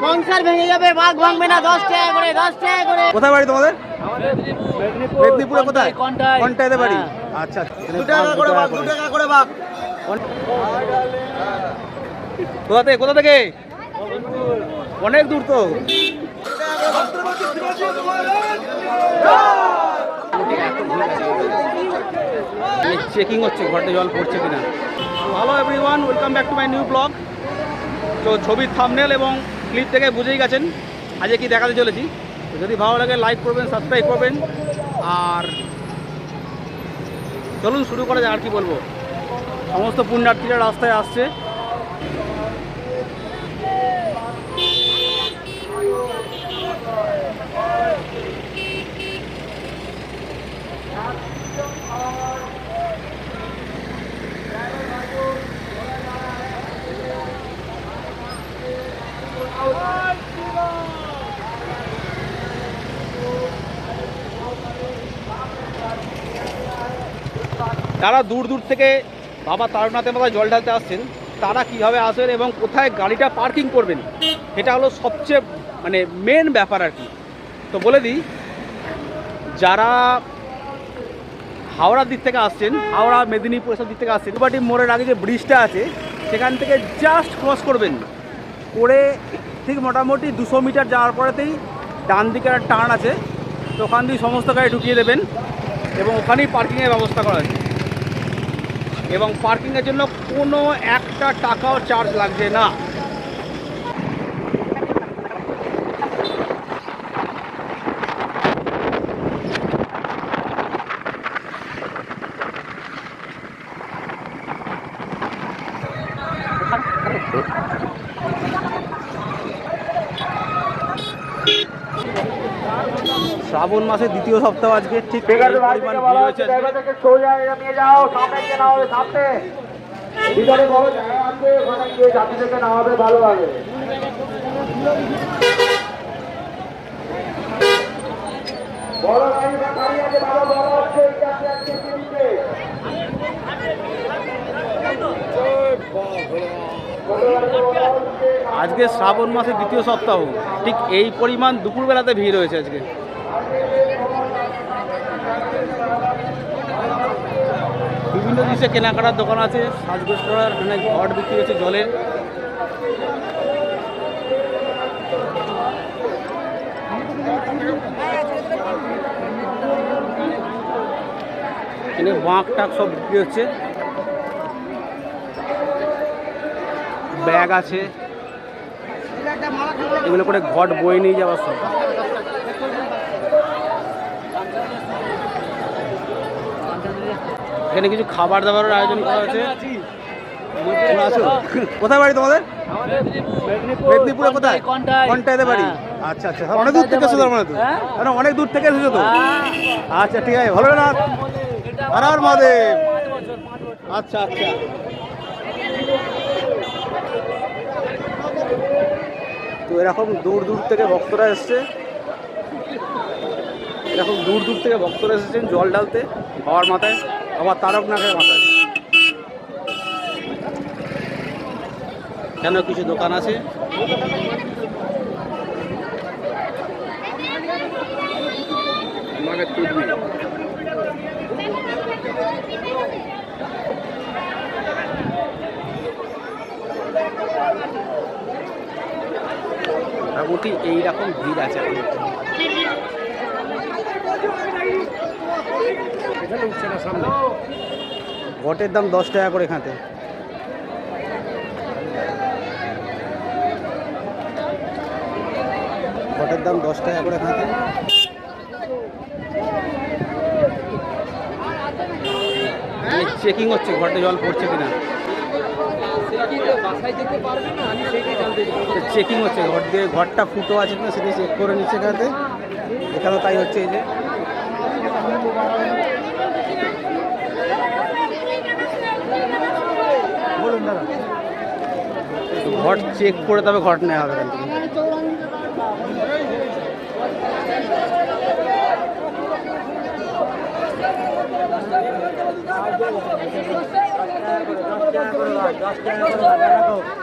সংসার ভেঙে যাবে, বাঘ ভাঙবে না। 10 টাকা করে, 10 টাকা করে। কোথায় বাড়ি তোমাদের? মেদিনীপুরে কোথায়? কন্টাইতে বাড়ি। আচ্ছা, 2 টাকা করে বাঘ, 2 টাকা করে বাঘ। কোথা থেকে? অনেক দূর তো। চেকিং হচ্ছে ঘরটা জল পড়ছে কিনা। Hello everyone, welcome back to my new blog. তো ছবির থাম্বনেল এবং ক্লিপ থেকে বুঝেই গেছেন আজকে কি দেখাতে চলেছি। যদি ভালো লাগে লাইক করবেন, সাবস্ক্রাইব করবেন। আর চলুন শুরু করা যায়। আর কি বলবো, সমস্ত পুণ্যার্থীরা রাস্তায় আসছে। যারা দূর দূর থেকে বাবা তারকনাথের মাথায় জল ঢালতে আসছেন, তারা কীভাবে আসবেন এবং কোথায় গাড়িটা পার্কিং করবেন, এটা হলো সবচেয়ে মেন ব্যাপার আর কি। তো বলে দিই, যারা হাওড়ার দিক থেকে আসছেন, হাওড়া মেদিনীপুর এসব দিক থেকে আসছেন, বাটি মোড়ের আগে যে ব্রিজটা আছে সেখান থেকে জাস্ট ক্রস করবেন, করে ঠিক মোটামুটি 200 মিটার যাওয়ার পরেতেই ডান দিকে একটা টার্ন আছে, তো ওখান দিয়ে সমস্ত গাড়ি ঢুকিয়ে দেবেন এবং ওখানেই পার্কিংয়ের ব্যবস্থা করা আছে। এবং পার্কিংয়ের জন্য কোনো একটা টাকাও চার্জ লাগছে না। শ্রাবণ মাসের দ্বিতীয় সপ্তাহ আজকে, ঠিক পরিমাণ ভিড় হয়েছে। আজকে শ্রাবণ মাসের দ্বিতীয় সপ্তাহ, ঠিক এই পরিমাণ দুপুরবেলাতে ভিড় হয়েছে আজকে। বিভিন্ন জিনিসে কেনাকাটার দোকান আছে, সাজগোজ করার, এখানে ঘট বিক্রি হচ্ছে জলের। এখানে বাঁক টাক সব বিক্রি হচ্ছে, ব্যাগ আছে, এগুলো করে ঘট বয়ে নিয়ে যাওয়ার সব। এখানে কিছু খাবার দাবারের আয়োজন করা হয়েছে। কোথায় বাড়ি তোমাদের? মেদিনীপুরে কোথায়? কন্টাইতে বাড়ি। আচ্ছা আচ্ছা, অনেক দূর থেকে এসেছো? অনেক দূর থেকে এসেছো তো? আচ্ছা ঠিক আছে, ভালো না? হর হর মহাদেব। আচ্ছা আচ্ছা, তো এরকম দূর দূর থেকে ভক্তরা এসছে, এরকম দূর দূর থেকে ভক্তরা এসেছেন জল ঢালতে বাবার মাথায়, বাবা তারকনাথের মাথায়। কেন কিছু দোকান আছে, মোটামুটি এইরকম ভিড় আছে। ঘটের দাম 10 টাকা করে এখানে। ঘটের দাম 10 টাকা করে এখানে। চেকিং হচ্ছে ঘটে জল পড়ছে কিনা। চেকিং হচ্ছে ঘট দিয়ে, ঘরটা ফুটো আছে কিনা সেটা চেক করে নিচ্ছে এখানে। এখানেও তাই হচ্ছে। এই যে বলুন দাদা, ঘট চেক করে তবে ঘট নেওয়া হবে এখান থেকে।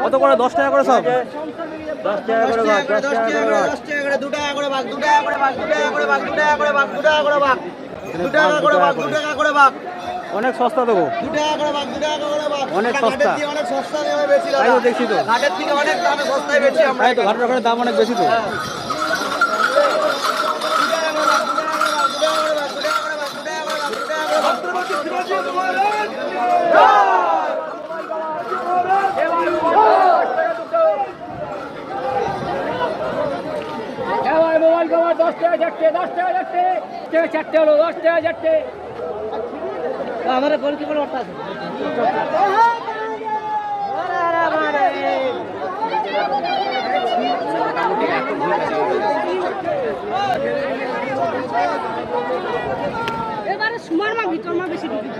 কত করে? 10 টাকা করে সব। 10 টাকা করে ভাগ, 10 টাকা করে ভাগ। 10 টাকা করে 2 টাকা করে ভাগ, 2 টাকা করে ভাগ, 2 টাকা করে ভাগ, 2 টাকা করে ভাগ, 2 টাকা করে ভাগ, 2 টাকা করে ভাগ, 2 টাকা করে ভাগ, অনেক সস্তা দেবো, 2 টাকা করে ভাগ, 2 টাকা করে ভাগ। অনেক আমরা সস্তা। ঘাটের থেকে অনেক সস্তা দামে বেচি তাই দাদা। তো দেখছি তো, ঘাটের থেকে অনেক দামে সস্তায় বেচি আমরা। তাই তো ঘাটের ওখানে দাম অনেক বেশি তো। 2 টাকা করে ভাগ, 2 টাকা করে ভাগ, 2 টাকা করে ভাগ, 2 টাকা করে ভাগ, 2 টাকা করে ভাগ, 2 টাকা করে ভাগ। মোবাইল কভার 10 টাকা চারটে, 10 টাকা চারটে, চারটে হলো 10 টাকা চারটে। আমাদের গোলকিপার ওটা আছে। এবারে সুমার মা ভিতর মা বেশি দিবি।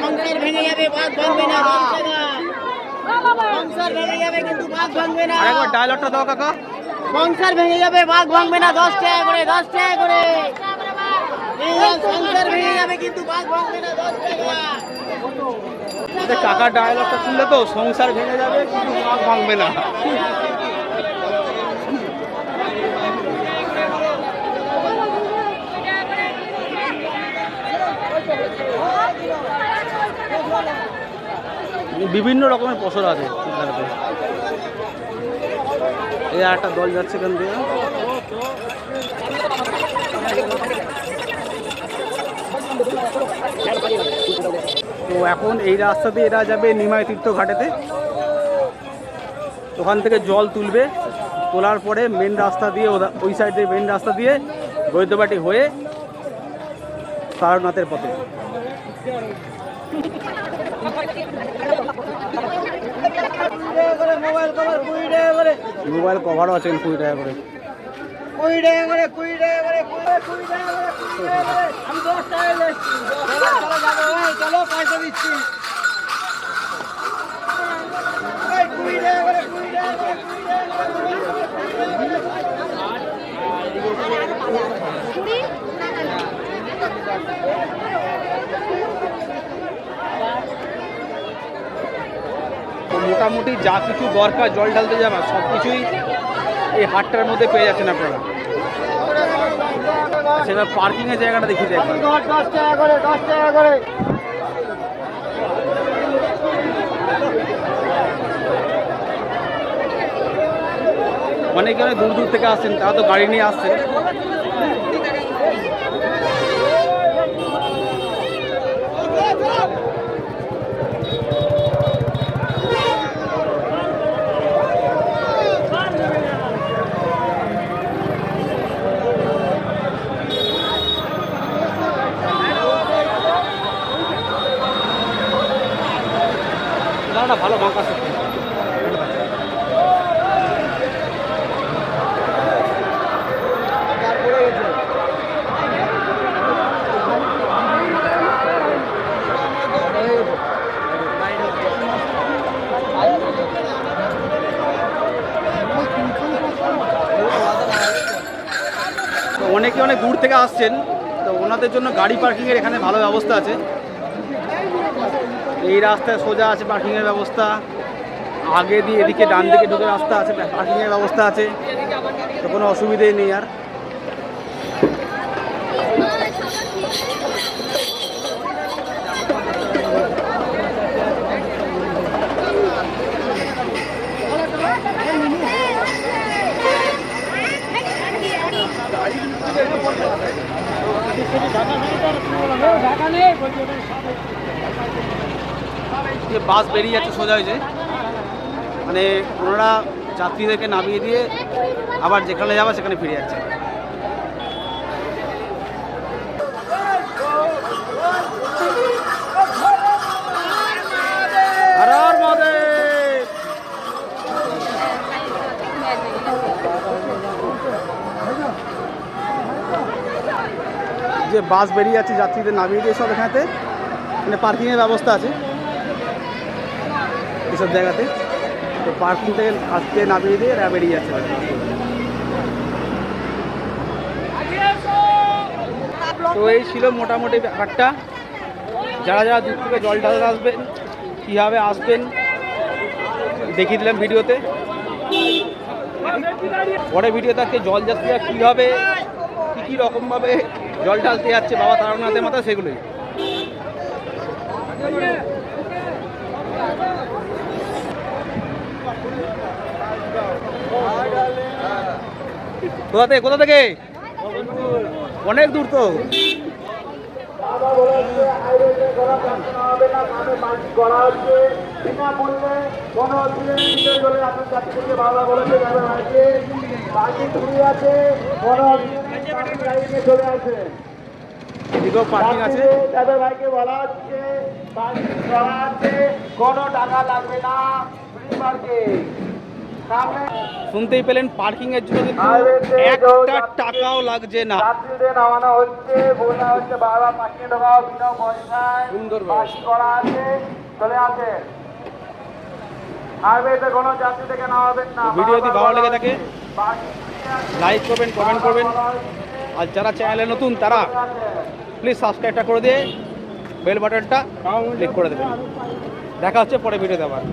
সংসার ভেঙে যাবে, বাঁধ ভাঙবে না। 10 টাকা সংসার ভেঙে যাবে কিন্তু বাঁধ ভাঙবে না। আরেকবার ডায়লগটা দাও কাকা। সংসার ভেঙে যাবে, বাঁধ ভাঙবে না। 10 টাকা করে, 10 টাকা করে। সংসার ভেঙে যাবে কিন্তু বাঁধ ভাঙবে না। 10 টাকা। কাকা ডায়লগটা শুনলে তো, সংসার ভেঙে যাবে কিন্তু ভাগ ভাঙবে না। বিভিন্ন রকমের পসর আছে এখানে। এই আর একটা দল যাচ্ছে এখান দিয়ে। তো এখন এই রাস্তা দিয়ে এরা যাবে নিমাই তীর্থ ঘাটেতে। ওখান থেকে জল তুলবে, তোলার পরে মেন রাস্তা দিয়ে ওই সাইড দিয়ে মেন রাস্তা দিয়ে বৈদ্যবাটি হয়ে সারনাথের পথে। মোবাইল কভার 20 টাকা করে, মোবাইল কভারও আছে 20 টাকা করে। 20 টাকা করে, 20 টাকা করে, 20 টাকা করে, 20 টাকা করে। আমি 10 টাকা দিচ্ছি। চলো যাবো ভাই, চলো পয়সা দিচ্ছি। এই 20 টাকা করে, 20 টাকা করে, 20 তো মোটামুটি যা কিছু দরকার জল ঢালতে যাবা সব কিছুই এই হাটটার মধ্যে পেয়ে যাচ্ছেন আপনারা। সেটা পার্কিংয়ের জায়গাটা দেখিয়ে দেয়। 10 টাকা করে, 10 টাকা করে। অনেকে অনেক দূর দূর থেকে আসছেন, তারা তো গাড়ি নিয়ে আসছেন। ভালো বাঁক আছে। তো অনেকে অনেক দূর থেকে আসছেন, তো ওনাদের জন্য গাড়ি পার্কিংয়ের এখানে ভালো ব্যবস্থা আছে। এই রাস্তায় সোজা আছে পার্কিংয়ের ব্যবস্থা, আগে দিয়ে এদিকে ডান দিকে ঢুকে রাস্তা আছে, পার্কিংয়ের ব্যবস্থা আছে, তো কোনো অসুবিধেই নেই আর। যে বাস বেরিয়ে যাচ্ছে সোজা হয়েছে, মানে ওনারা যাত্রীদেরকে নামিয়ে দিয়ে আবার যেখানে যাবে সেখানে ফিরে যাচ্ছে। হর হর মহাদেব। যে বাস বেরিয়ে যাচ্ছে যাত্রীদের নামিয়ে দিয়ে সব এখানেতে মানে পার্কিংয়ের ব্যবস্থা আছে। এসব জায়গাতে। তো পার্কিং থেকে আসতে নামিয়ে দিয়ে এরা বেরিয়ে যাচ্ছে। তো এই ছিল মোটামুটি ব্যাপারটা। যারা যারা দূর থেকে জল ঢালতে আসবেন, কীভাবে আসবেন দেখিয়ে দিলাম ভিডিওতে। পরে ভিডিওতে আজকে জল যাত্রীরা কীভাবে কী রকমভাবে জল ঢালতে যাচ্ছে বাবা তারকনাথের মাথা, সেগুলোই। কোথা থেকে অনেক দূর তো। এদিকেও পার্কিং আছে। তাদের ভাইকে বলা হচ্ছে কোনো টাকা লাগবে না, ফ্রি পার্কিং। শুনতেই পেলেন পার্কিং এর জন্য কিন্তু একটা টাকাও লাগছে না। যাত্রীদের নামানো হচ্ছে, বলা হচ্ছে বারবার পার্কিং ঢোকাও বিনা পয়সায়। সুন্দর পার্কিং করা আছে, চলে আসে। হাইওয়েতে কোনো যাত্রী থেকে নামাবেন না। ভিডিও যদি ভালো লেগে থাকে লাইক করবেন, কমেন্ট করবেন। আর যারা চ্যানেলে নতুন তারা প্লিজ সাবস্ক্রাইবটা করে দিয়ে বেল বাটনটা ক্লিক করে দেবেন। দেখা হচ্ছে পরে ভিডিওতে আবার।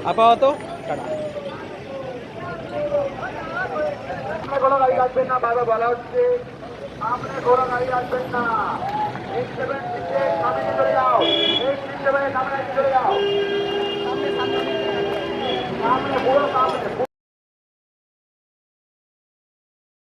আপাতত টাটা। কোনো গাড়ি আসবেন না, বারবার বলা হচ্ছে আপনি কোনো গাড়ি আসবেন না। 876 সামনে চলে যাও, 867 সামনে চলে যাও, সামনে পুরো সামনে।